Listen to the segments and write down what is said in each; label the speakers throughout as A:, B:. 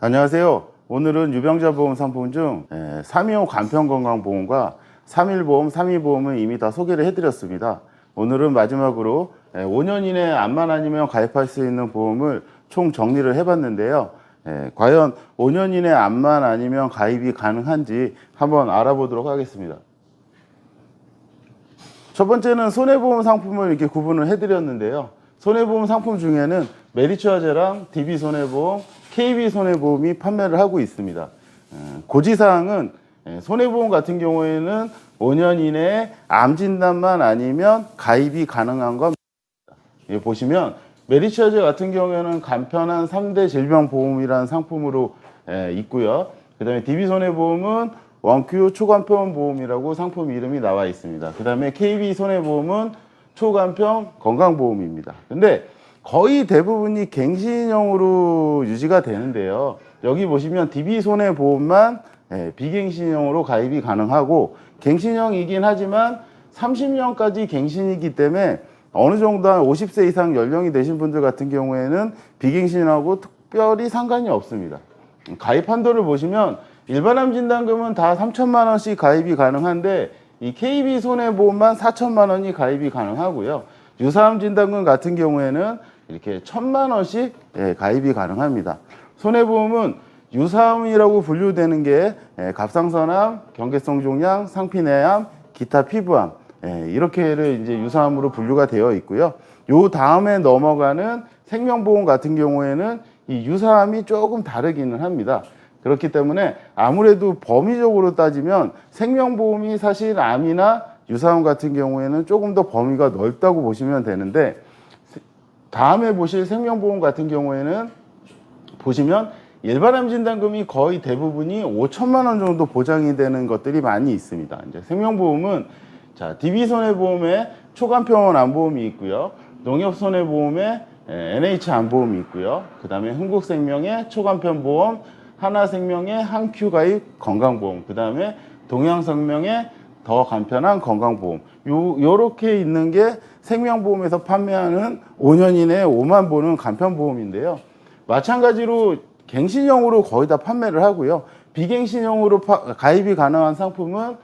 A: 안녕하세요. 오늘은 유병자 보험 상품 중 325 간편건강보험과 3일보험, 3위보험을 이미 다 소개를 해드렸습니다. 오늘은 마지막으로 5년 이내 암만 아니면 가입할 수 있는 보험을 총 정리를 해봤는데요. 과연 5년 이내 암만 아니면 가입이 가능한지 한번 알아보도록 하겠습니다. 첫 번째는 손해보험 상품을 이렇게 구분을 해드렸는데요. 손해보험 상품 중에는 메리츠화재랑 DB손해보험, KB손해보험이 판매를 하고 있습니다. 고지사항은 손해보험 같은 경우에는 5년 이내에 암 진단만 아니면 가입이 가능한 건 보시면 메리츠화재 같은 경우에는 간편한 3대 질병보험이라는 상품으로 있고요. 그 다음에 DB손해보험은 원큐 초간편 보험이라고 상품 이름이 나와 있습니다. 그 다음에 KB손해보험은 초간편 건강보험입니다. 근데 거의 대부분이 갱신형으로 유지가 되는데요. 여기 보시면 DB손해보험만 비갱신형으로 가입이 가능하고, 갱신형이긴 하지만 30년까지 갱신이기 때문에 어느 정도 한 50세 이상 연령이 되신 분들 같은 경우에는 비갱신하고 특별히 상관이 없습니다. 가입 한도를 보시면 일반암 진단금은 다 3천만 원씩 가입이 가능한데, 이 KB손해보험만 4천만 원이 가입이 가능하고요. 유사암 진단금 같은 경우에는 이렇게 1,000만 원씩 가입이 가능합니다. 손해보험은 유사암이라고 분류되는 게 갑상선암, 경계성 종양, 상피내암, 기타 피부암, 이렇게를 이제 유사암으로 분류가 되어 있고요. 요 다음에 넘어가는 생명보험 같은 경우에는 이 유사암이 조금 다르기는 합니다. 그렇기 때문에 아무래도 범위적으로 따지면 생명보험이 사실 암이나 유사암 같은 경우에는 조금 더 범위가 넓다고 보시면 되는데, 다음에 보실 생명보험 같은 경우에는 보시면 일반암 진단금이 거의 대부분이 5천만 원 정도 보장이 되는 것들이 많이 있습니다. 이제 생명보험은 DB손해보험에 초간편 암보험이 있고요. 농협손해보험에 NH 암보험이 있고요. 그 다음에 흥국생명의 초간편 보험, 하나생명의 한큐 가입 건강보험, 그 다음에 동양생명의 더 간편한 건강보험, 요렇게 있는 게 생명보험에서 판매하는 5년 이내에 5만 보는 간편보험인데요. 마찬가지로 갱신형으로 거의 다 판매를 하고요. 비갱신형으로 가입이 가능한 상품은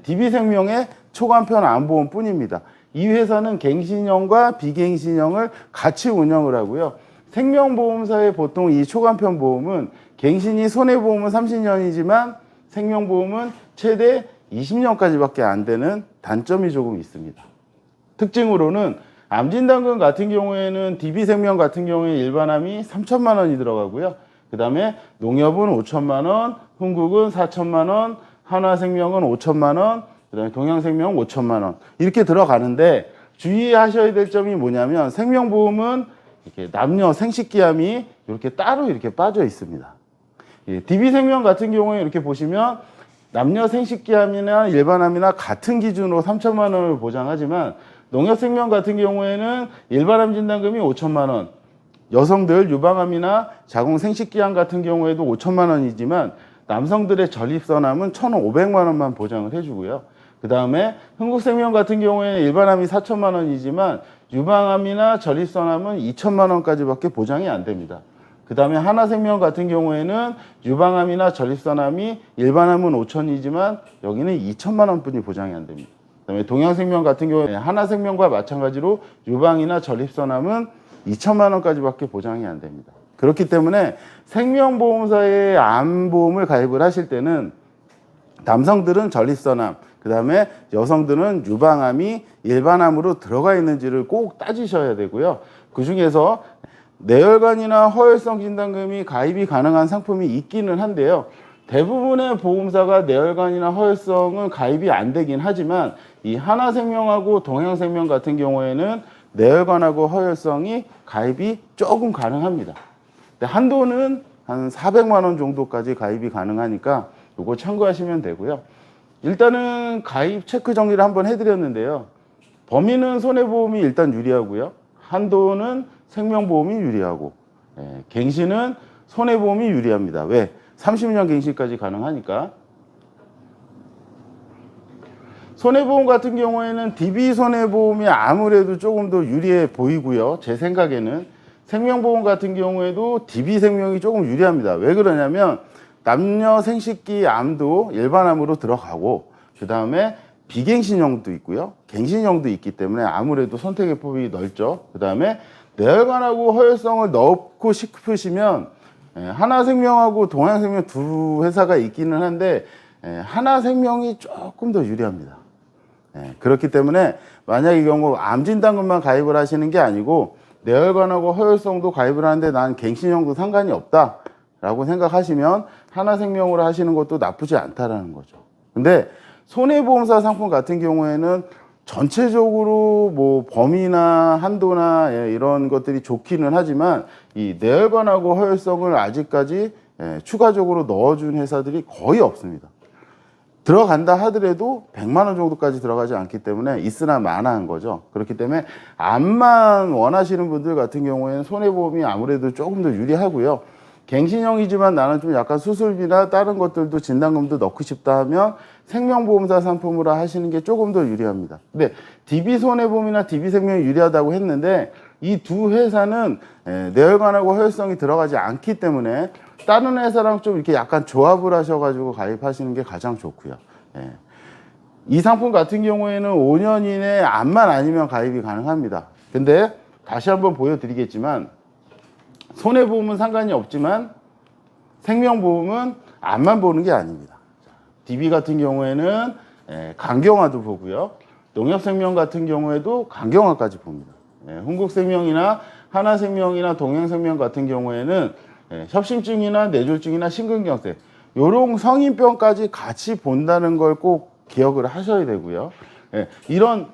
A: DB생명의 초간편 암보험 뿐입니다. 이 회사는 갱신형과 비갱신형을 같이 운영을 하고요. 생명보험사의 보통 이 초간편 보험은 갱신이 손해보험은 30년이지만 생명보험은 최대 20년까지밖에 안 되는 단점이 조금 있습니다. 특징으로는 암진단금 같은 경우에는 DB생명 같은 경우에 일반암이 3천만 원이 들어가고요. 그 다음에 농협은 5천만 원, 흥국은 4천만 원, 한화생명은 5천만 원, 그 다음에 동양생명은 5천만 원, 이렇게 들어가는데, 주의하셔야 될 점이 뭐냐면 생명보험은 이렇게 남녀 생식기암이 이렇게 따로 이렇게 빠져 있습니다. DB생명 같은 경우에 이렇게 보시면 남녀 생식기암이나 일반암이나 같은 기준으로 3천만 원을 보장하지만, 농협생명 같은 경우에는 일반암 진단금이 5천만 원, 여성들 유방암이나 자궁 생식기암 같은 경우에도 5천만 원이지만 남성들의 전립선암은 1,500만 원만 보장을 해주고요. 그 다음에 흥국생명 같은 경우에는 일반암이 4천만 원이지만 유방암이나 전립선암은 2천만 원까지밖에 보장이 안 됩니다. 그 다음에 하나생명 같은 경우에는 유방암이나 전립선암이 일반암은 5천이지만 여기는 2천만 원뿐이 보장이 안 됩니다. 그 다음에 동양생명 같은 경우에 하나생명과 마찬가지로 유방이나 전립선암은 2천만 원까지밖에 보장이 안 됩니다. 그렇기 때문에 생명보험사의 암보험을 가입을 하실 때는 남성들은 전립선암, 그 다음에 여성들은 유방암이 일반암으로 들어가 있는지를 꼭 따지셔야 되고요. 그 중에서 뇌혈관이나 허혈성 진단금이 가입이 가능한 상품이 있기는 한데요. 대부분의 보험사가 뇌혈관이나 허혈성은 가입이 안 되긴 하지만 이 하나생명하고 동양생명 같은 경우에는 뇌혈관하고 허혈성이 가입이 조금 가능합니다. 근데 한도는 한 400만 원 정도까지 가입이 가능하니까 이거 참고하시면 되고요. 일단은 가입 체크 정리를 한번 해드렸는데요. 범위는 손해보험이 일단 유리하고요. 한도는 생명보험이 유리하고, 갱신은 손해보험이 유리합니다. 왜? 30년 갱신까지 가능하니까. 손해보험 같은 경우에는 DB손해보험이 아무래도 조금 더 유리해 보이고요. 제 생각에는 생명보험 같은 경우에도 DB생명이 조금 유리합니다. 왜 그러냐면 남녀 생식기 암도 일반암으로 들어가고 그 다음에 비갱신형도 있고요. 갱신형도 있기 때문에 아무래도 선택의 폭이 넓죠. 그 다음에 뇌혈관하고 허혈성을 넣고 싶으시면 하나생명하고 동양생명 두 회사가 있기는 한데 하나생명이 조금 더 유리합니다. 그렇기 때문에 만약 이 경우 암진단금만 가입을 하시는 게 아니고 뇌혈관하고 허혈성도 가입을 하는데 난 갱신형도 상관이 없다 라고 생각하시면 하나생명으로 하시는 것도 나쁘지 않다라는 거죠. 근데 손해보험사 상품 같은 경우에는 전체적으로 뭐 범위나 한도나 이런 것들이 좋기는 하지만 이 뇌혈관하고 허혈성을 아직까지 추가적으로 넣어준 회사들이 거의 없습니다. 들어간다 하더라도 100만 원 정도까지 들어가지 않기 때문에 있으나 마나한 거죠. 그렇기 때문에 암만 원하시는 분들 같은 경우에는 손해보험이 아무래도 조금 더 유리하고요. 갱신형이지만 나는 좀 약간 수술비나 다른 것들도 진단금도 넣고 싶다 하면 생명보험사 상품으로 하시는 게 조금 더 유리합니다. 근데 DB손해보험이나 DB생명이 유리하다고 했는데 이 두 회사는 뇌혈관하고 허혈성이 들어가지 않기 때문에 다른 회사랑 좀 이렇게 약간 조합을 하셔가지고 가입하시는 게 가장 좋고요. 이 상품 같은 경우에는 5년 이내 암만 아니면 가입이 가능합니다. 근데 다시 한번 보여드리겠지만 손해보험은 상관이 없지만 생명보험은 암만 보는 게 아닙니다. DB 같은 경우에는 간경화도 보고요. 농협생명 같은 경우에도 간경화까지 봅니다. 흥국생명이나 하나생명이나 동행생명 같은 경우에는 협심증이나 뇌졸중이나 심근경색 요런 성인병까지 같이 본다는 걸 꼭 기억을 하셔야 되고요. 이런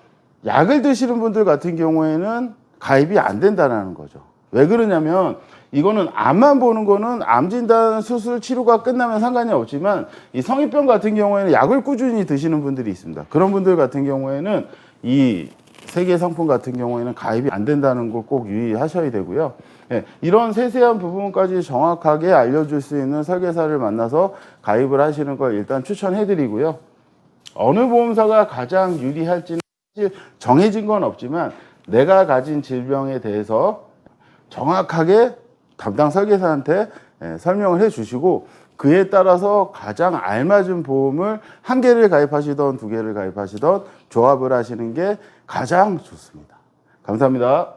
A: 약을 드시는 분들 같은 경우에는 가입이 안 된다는 거죠. 왜 그러냐면 이거는 암만 보는 거는 암 진단 수술 치료가 끝나면 상관이 없지만 이 성인병 같은 경우에는 약을 꾸준히 드시는 분들이 있습니다. 그런 분들 같은 경우에는 이 세 개 상품 같은 경우에는 가입이 안 된다는 걸 꼭 유의하셔야 되고요. 이런 세세한 부분까지 정확하게 알려줄 수 있는 설계사를 만나서 가입을 하시는 걸 일단 추천해 드리고요. 어느 보험사가 가장 유리할지는 사실 정해진 건 없지만 내가 가진 질병에 대해서 정확하게 담당 설계사한테 설명을 해 주시고 그에 따라서 가장 알맞은 보험을 한 개를 가입하시던 두 개를 가입하시던 조합을 하시는 게 가장 좋습니다. 감사합니다.